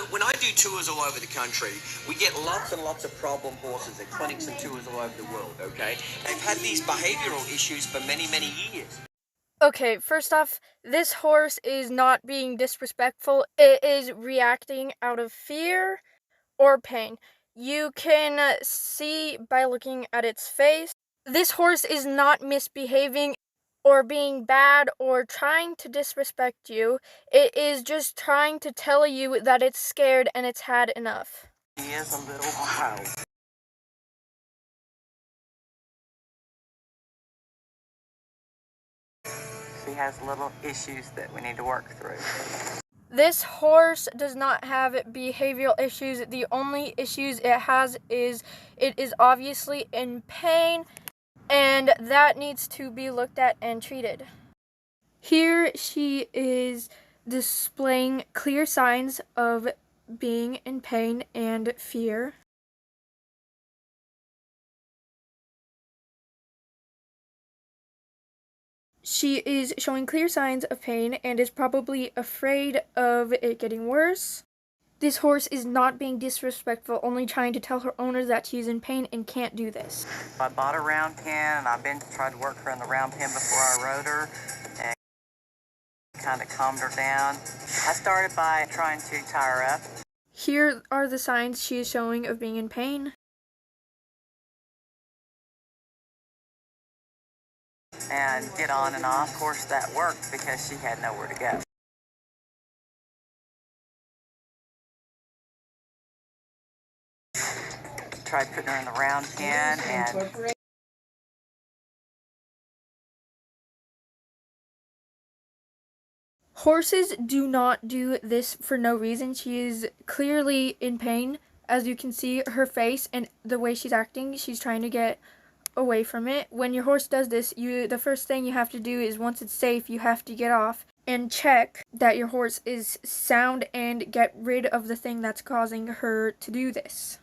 When I do tours all over the country, we get lots and lots of problem horses at clinics and tours all over the world, okay? They've had these behavioral issues for many, many years. Okay, first off, this horse is not being disrespectful. It is reacting out of fear or pain. You can see by looking at its face. This horse is not misbehaving or being bad or trying to disrespect you. It is just trying to tell you that it's scared and it's had enough. He is a little wild. She has little issues that we need to work through. This horse does not have behavioral issues. The only issues it has is it is obviously in pain, and that needs to be looked at and treated. Here she is displaying clear signs of being in pain and fear. She is showing clear signs of pain and is probably afraid of it getting worse. This horse is not being disrespectful, only trying to tell her owner that she's in pain and can't do this. I bought a round pen, and I've been to try to work her in the round pen before I rode her, and kind of calmed her down. I started by trying to tie her up. Here are the signs she is showing of being in pain. And get on and off. Of course, that worked because she had nowhere to go. Tried putting her in the round pen, and Horses do not do this for no reason. She is clearly in pain. As you can see, her face and the way she's acting, she's trying to get away from it. When your horse does this, the first thing you have to do is, once it's safe, you have to get off and check that your horse is sound and get rid of the thing that's causing her to do this.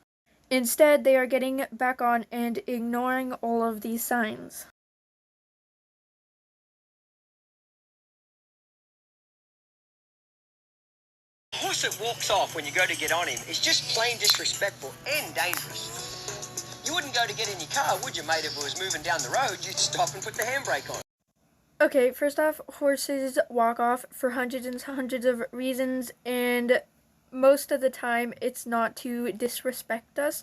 Instead, they are getting back on and ignoring all of these signs. the horse that walks off when you go to get on him is just plain disrespectful and dangerous. You wouldn't go to get in your car, would you, mate, if it was moving down the road? You'd stop and put the handbrake on. Okay, first off, horses walk off for hundreds and hundreds of reasons, and most of the time it's not to disrespect us.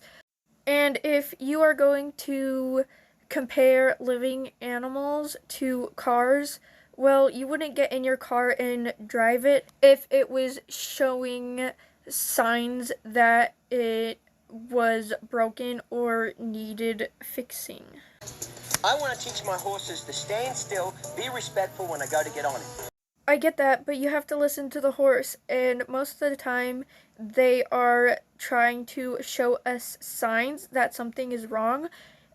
And if you are going to compare living animals to cars, well, you wouldn't get in your car and drive it if it was showing signs that it was broken or needed fixing. I want to teach my horses to stand still, be respectful when I go to get on him. I get that, but you have to listen to the horse, and most of the time they are trying to show us signs that something is wrong,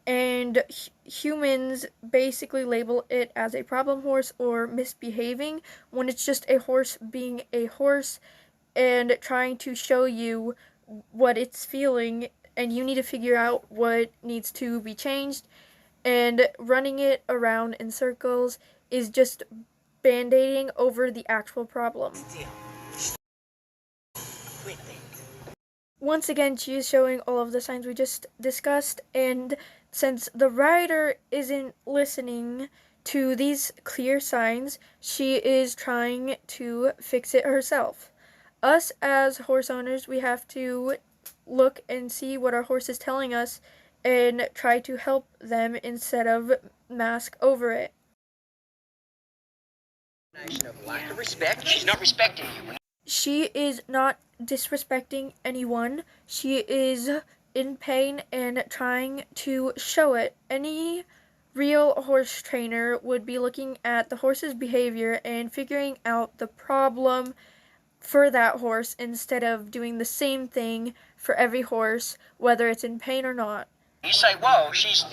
and humans basically label it as a problem horse or misbehaving when it's just a horse being a horse and trying to show you what it's feeling, and you need to figure out what needs to be changed. And running it around in circles is just band-aiding over the actual problem. Once again, she is showing all of the signs we just discussed, and since the rider isn't listening to these clear signs, she is trying to fix it herself. Us as horse owners, we have to look and see what our horse is telling us and try to help them instead of mask over it. Of lack of respect. She's not respecting you. She is not disrespecting anyone. She is in pain and trying to show it. Any real horse trainer would be looking at the horse's behavior and figuring out the problem for that horse instead of doing the same thing for every horse, whether it's in pain or not. You say, whoa, she's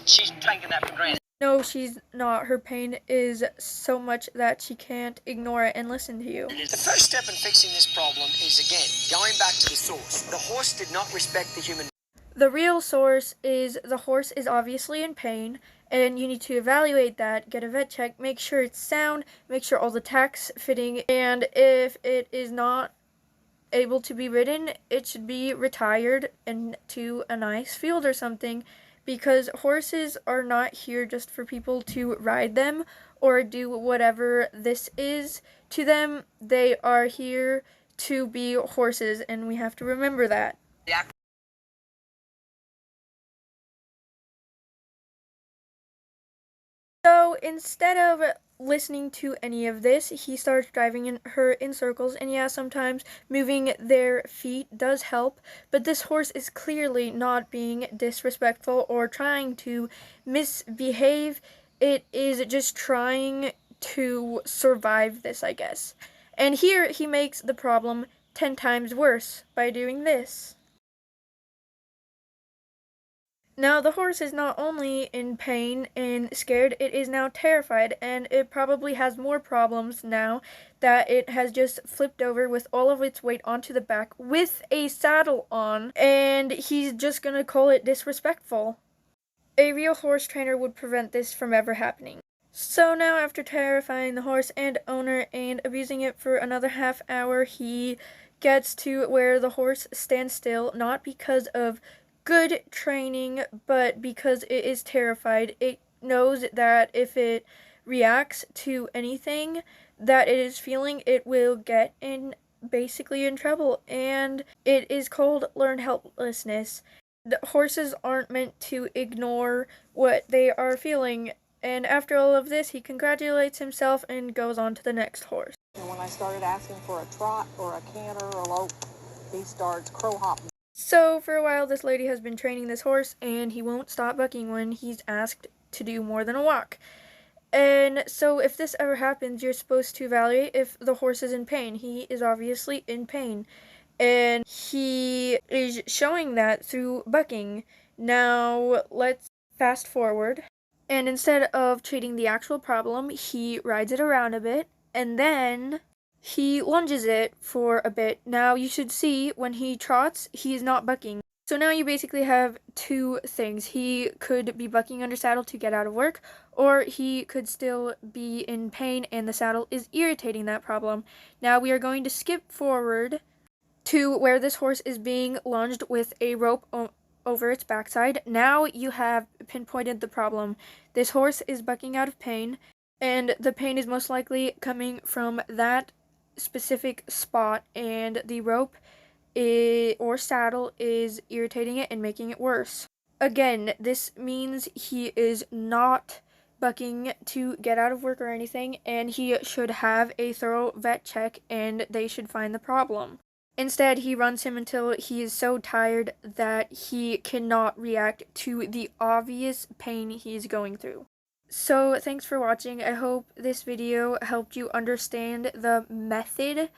taking that for granted. No, she's not. Her pain is so much that she can't ignore it and listen to you. The first step in fixing this problem is, again, going back to the source. The horse did not respect the human. The real source is the horse is obviously in pain, and you need to evaluate that, get a vet check, make sure it's sound, make sure all the tacks fitting, and if it is not able to be ridden, it should be retired into a nice field or something, because horses are not here just for people to ride them or do whatever this is to them. They are here to be horses, and we have to remember that. Yeah. So instead of listening to any of this, he starts driving her in circles, and yeah, sometimes moving their feet does help, but this horse is clearly not being disrespectful or trying to misbehave. It is just trying to survive this, I guess. And here he makes the problem 10 times worse by doing this. Now, the horse is not only in pain and scared, it is now terrified, and it probably has more problems now that it has just flipped over with all of its weight onto the back with a saddle on, and he's just gonna call it disrespectful. A real horse trainer would prevent this from ever happening. So now, after terrifying the horse and owner and abusing it for another half hour, he gets to where the horse stands still, not because of good training, but because it is terrified. It knows that if it reacts to anything that it is feeling, it will get basically in trouble, and it is called learned helplessness. The horses aren't meant to ignore what they are feeling, and after all of this, he congratulates himself and goes on to the next horse. And when I started asking for a trot or a canter or a lope, he starts crow hopping. So for a while, this lady has been training this horse, and he won't stop bucking when he's asked to do more than a walk. And so if this ever happens, you're supposed to evaluate if the horse is in pain. He is obviously in pain, and he is showing that through bucking. Now let's fast forward, and instead of treating the actual problem, he rides it around a bit, and then he lunges it for a bit. Now you should see when he trots, he's not bucking. So now you basically have two things. He could be bucking under saddle to get out of work, or he could still be in pain and the saddle is irritating that problem. Now we are going to skip forward to where this horse is being lunged with a rope over its backside. Now you have pinpointed the problem. This horse is bucking out of pain, and the pain is most likely coming from that specific spot, and the rope or saddle is irritating it and making it worse. Again, this means he is not bucking to get out of work or anything, and he should have a thorough vet check and they should find the problem. Instead, he runs him until he is so tired that he cannot react to the obvious pain he's going through. So thanks for watching. I hope this video helped you understand the method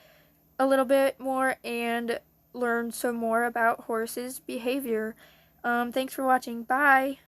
a little bit more and learn some more about horses' behavior. Thanks for watching. Bye!